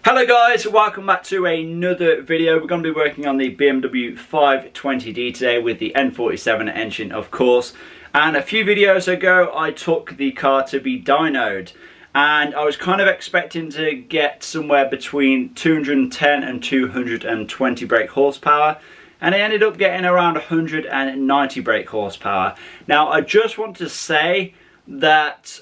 Hello guys, welcome back to another video. We're going to be working on the BMW 520d today with the N47 engine, of course. And a few videos ago I took the car to be dynoed, and I was kind of expecting to get somewhere between 210 and 220 brake horsepower, and I ended up getting around 190 brake horsepower. Now I just want to say that,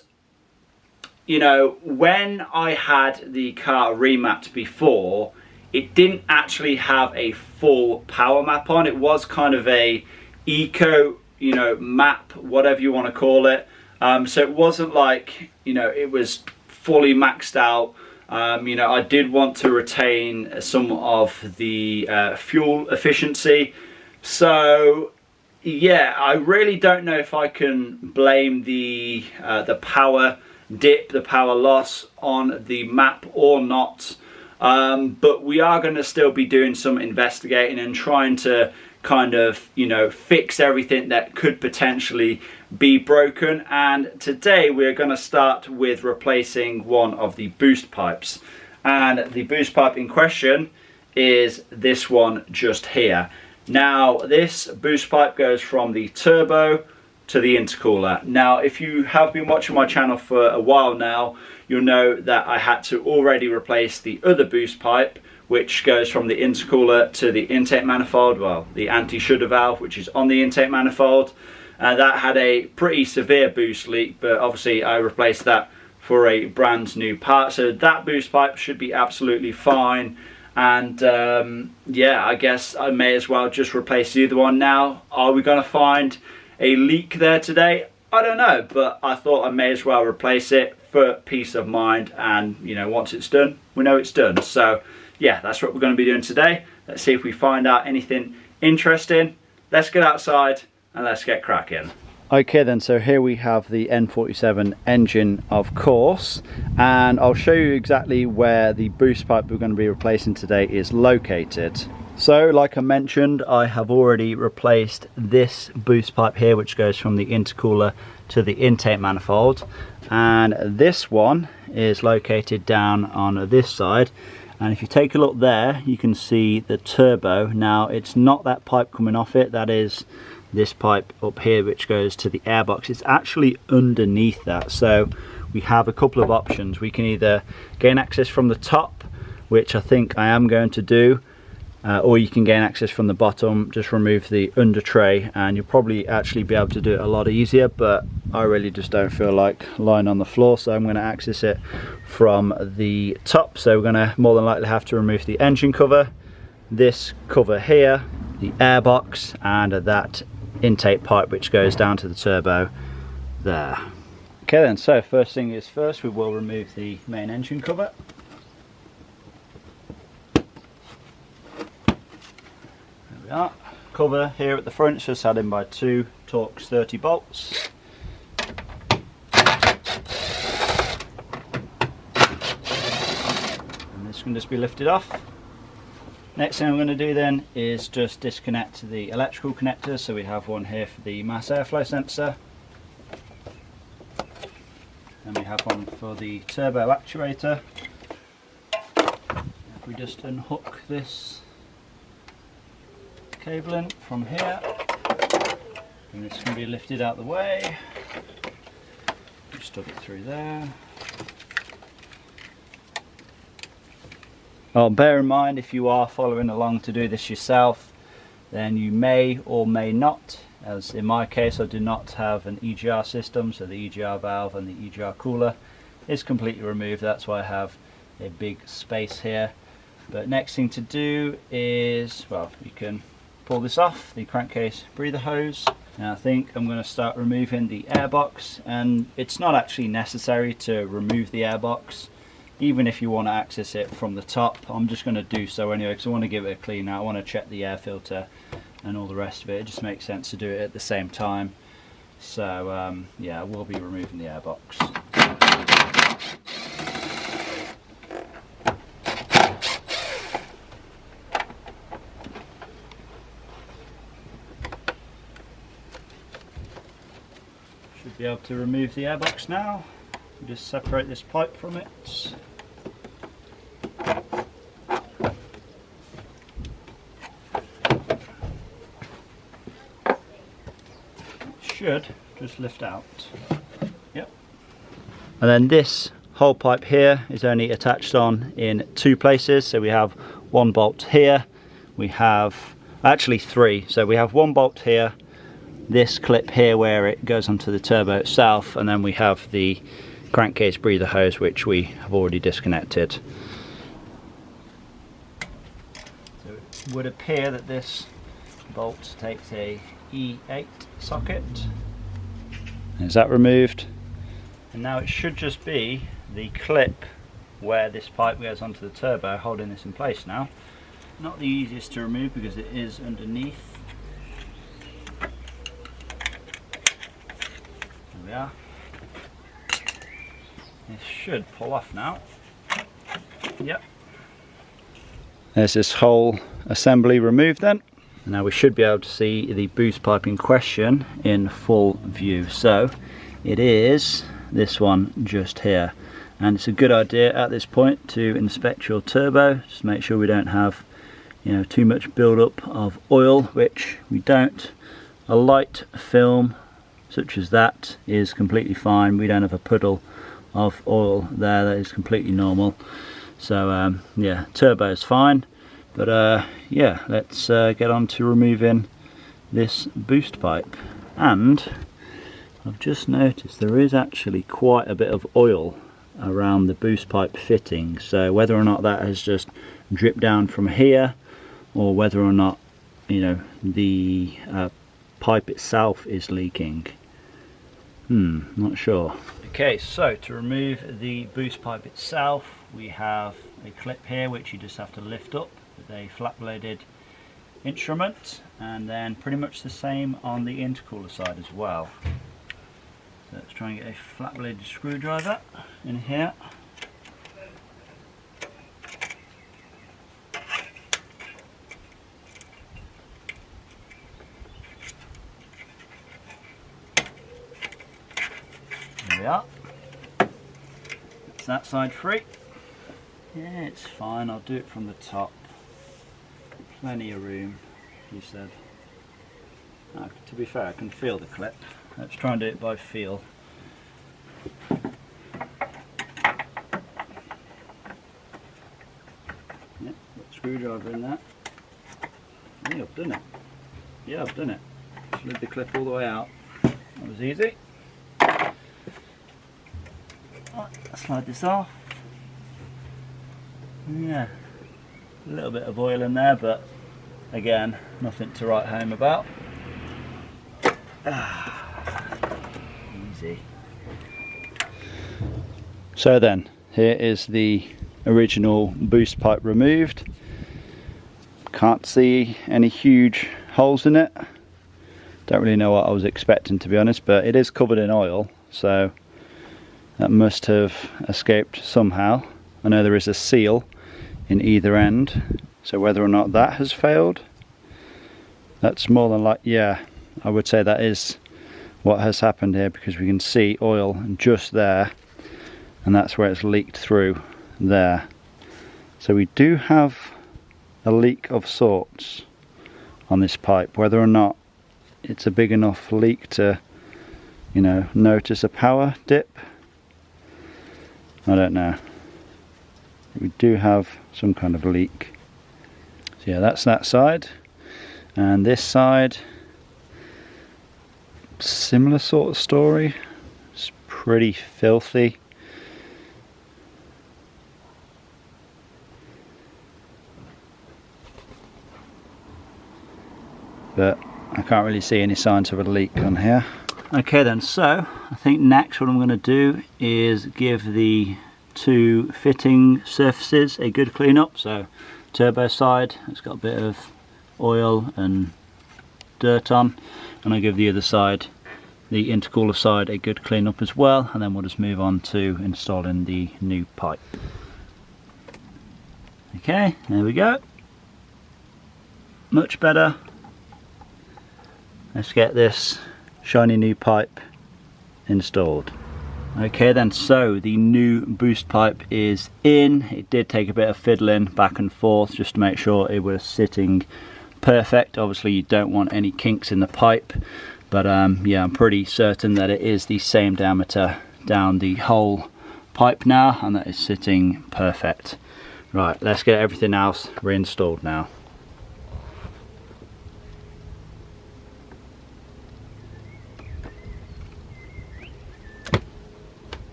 you know, when I had the car remapped before, it didn't actually have a full power map on. It was kind of a eco, you know, map, whatever you want to call it. So it wasn't like, you know, it was fully maxed out. You know, I did want to retain some of the fuel efficiency. So yeah, I really don't know if I can blame the power dip, the power loss on the map or not, but we are going to still be doing some investigating and trying to kind of, you know, fix everything that could potentially be broken. And today we're going to start with replacing one of the boost pipes, and the boost pipe in question is this one just here. Now this boost pipe goes from the turbo to the intercooler. Now if you have been watching my channel for a while now, you'll know that I had to already replace the other boost pipe, which goes from the intercooler to the intake manifold, well, the anti-shudder valve, which is on the intake manifold. That had a pretty severe boost leak, but obviously I replaced that for a brand new part, so that boost pipe should be absolutely fine. And yeah, I guess I may as well just replace the other one now. Are we going to find a leak there today? I don't know, but I thought I may as well replace it for peace of mind, and you know, once it's done, we know it's done. So yeah, that's what we're going to be doing today. Let's see if we find out anything interesting. Let's get outside and let's get cracking. Okay then, so here we have the N47 engine, of course, and I'll show you exactly where the boost pipe we're going to be replacing today is located. So like I mentioned, I have already replaced this boost pipe here, which goes from the intercooler to the intake manifold, and this one is located down on this side. And if you take a look there, you can see the turbo. Now it's not that pipe coming off it, that is this pipe up here which goes to the airbox. It's actually underneath that. So we have a couple of options. We can either gain access from the top, which I think I am going to do, or you can gain access from the bottom, just remove the under tray, and you'll probably actually be able to do it a lot easier, but I really just don't feel like lying on the floor, so I'm going to access it from the top. So we're going to more than likely have to remove the engine cover, this cover here, the airbox, and that intake pipe which goes down to the turbo there. Okay then, so first thing is first, we will remove the main engine cover. Cover here at the front is just held in by two Torx 30 bolts. And this can just be lifted off. Next thing I'm going to do then is just disconnect the electrical connectors. So we have one here for the mass airflow sensor, and we have one for the turbo actuator. If we just unhook this cabling from here, and this can be lifted out the way. Just stuck it through there. Oh, bear in mind, if you are following along to do this yourself, then you may or may not, as in my case I do not have an EGR system, so the EGR valve and the EGR cooler is completely removed. That's why I have a big space here. But next thing to do is, well, you can pull this off, the crankcase breather hose. Now I think I'm going to start removing the airbox, and it's not actually necessary to remove the airbox, even if you want to access it from the top. I'm just going to do so anyway because I want to give it a clean out. I want to check the air filter and all the rest of it. It just makes sense to do it at the same time. So yeah, I will be removing the airbox. Should be able to remove the airbox now. Just separate this pipe from it. should just lift out. Yep. And then this whole pipe here is only attached on in 2 places. So we have 1 bolt here, we have actually 3. So we have 1 bolt here, this clip here where it goes onto the turbo itself, and then we have the crankcase breather hose which we have already disconnected. So it would appear that this bolt takes a E8 socket. Is that removed? And now it should just be the clip where this pipe goes onto the turbo holding this in place now. Not the easiest to remove because it is underneath. There we are. This should pull off now. Yep. There's this whole assembly removed then. Now we should be able to see the boost pipe in question in full view. So it is this one just here. And it's a good idea at this point to inspect your turbo, just make sure we don't have, you know, too much build-up of oil, which we don't. A light film such as that is completely fine. We don't have a puddle of oil there, that is completely normal. So yeah, turbo is fine, but yeah, let's get on to removing this boost pipe. And I've just noticed there is actually quite a bit of oil around the boost pipe fitting, so whether or not that has just dripped down from here, or whether or not, you know, the pipe itself is leaking, not sure. Okay, so to remove the boost pipe itself, we have a clip here which you just have to lift up with a flat bladed instrument, and then pretty much the same on the intercooler side as well. So let's try and get a flat bladed screwdriver in here. There we are. That's that side free. Yeah, it's fine, I'll do it from the top. Plenty of room, he said. To be fair, I can feel the clip. Let's try and do it by feel. Yep, got the screwdriver in there. I think I've done it. Yeah, I've done it. Slid the clip all the way out. That was easy. Right, slide this off. Yeah, a little bit of oil in there, but again, nothing to write home about. Easy. So then, here is the original boost pipe removed. Can't see any huge holes in it. Don't really know what I was expecting, to be honest, but it is covered in oil, so that must have escaped somehow. I know there is a seal in either end, so whether or not that has failed, that's more than like, yeah, I would say that is what has happened here, because we can see oil just there, and that's where it's leaked through there. So we do have a leak of sorts on this pipe. Whether or not it's a big enough leak to, you know, notice a power dip, I don't know. We do have some kind of leak. So yeah, that's that side, and this side, similar sort of story. It's pretty filthy. But I can't really see any signs of a leak on here. Okay then, so I think next what I'm going to do is give the 2 fitting surfaces a good clean up. So turbo side, it's got a bit of oil and dirt on, and I give the other side, the intercooler side, a good clean up as well, and then we'll just move on to installing the new pipe. Okay, there we go. Much better. Let's get this shiny new pipe installed. Okay then, so the new boost pipe is in. It did take a bit of fiddling back and forth just to make sure it was sitting perfect. Obviously you don't want any kinks in the pipe, But yeah, I'm pretty certain that it is the same diameter down the whole pipe now, and that is sitting perfect. Right, let's get everything else reinstalled now.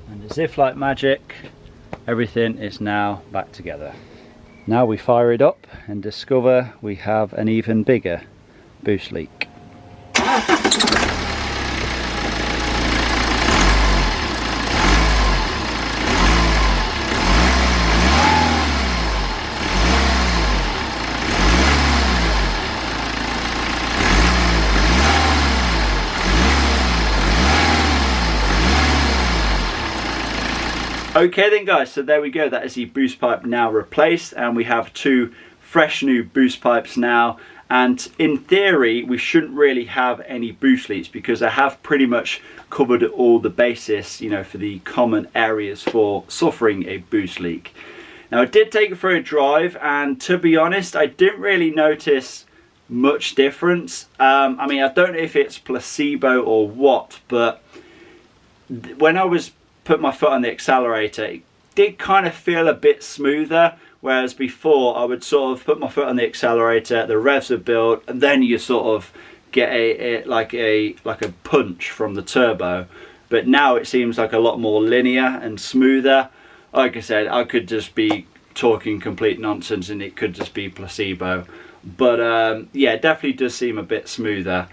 And as if like magic, everything is now back together. Now we fire it up and discover we have an even bigger boost leak. Okay then guys, so there we go, that is the boost pipe now replaced, and we have two fresh new boost pipes now. And in theory we shouldn't really have any boost leaks because I have pretty much covered all the basis, you know, for the common areas for suffering a boost leak. Now I did take it for a drive, and to be honest I didn't really notice much difference. I mean, I don't know if it's placebo or what, but when I was put my foot on the accelerator, it did kind of feel a bit smoother, whereas before I would sort of put my foot on the accelerator, the revs would build, and then you sort of get like a punch from the turbo. But now it seems like a lot more linear and smoother. Like I said, I could just be talking complete nonsense and it could just be placebo, but yeah, it definitely does seem a bit smoother.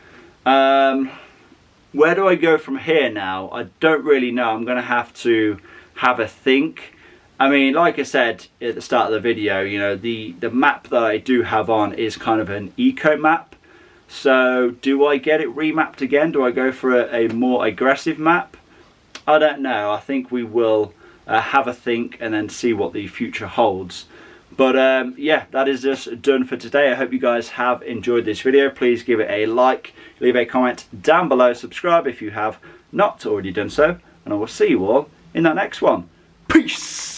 Where do I go from here now? I don't really know. I'm going to have a think. I mean, like I said at the start of the video, you know, the map that I do have on is kind of an eco map. So do I get it remapped again? Do I go for a more aggressive map? I don't know. I think we will have a think and then see what the future holds. But yeah, that is just done for today. I hope you guys have enjoyed this video. Please give it a like, leave a comment down below, subscribe if you have not already done so, and I will see you all in that next one. Peace!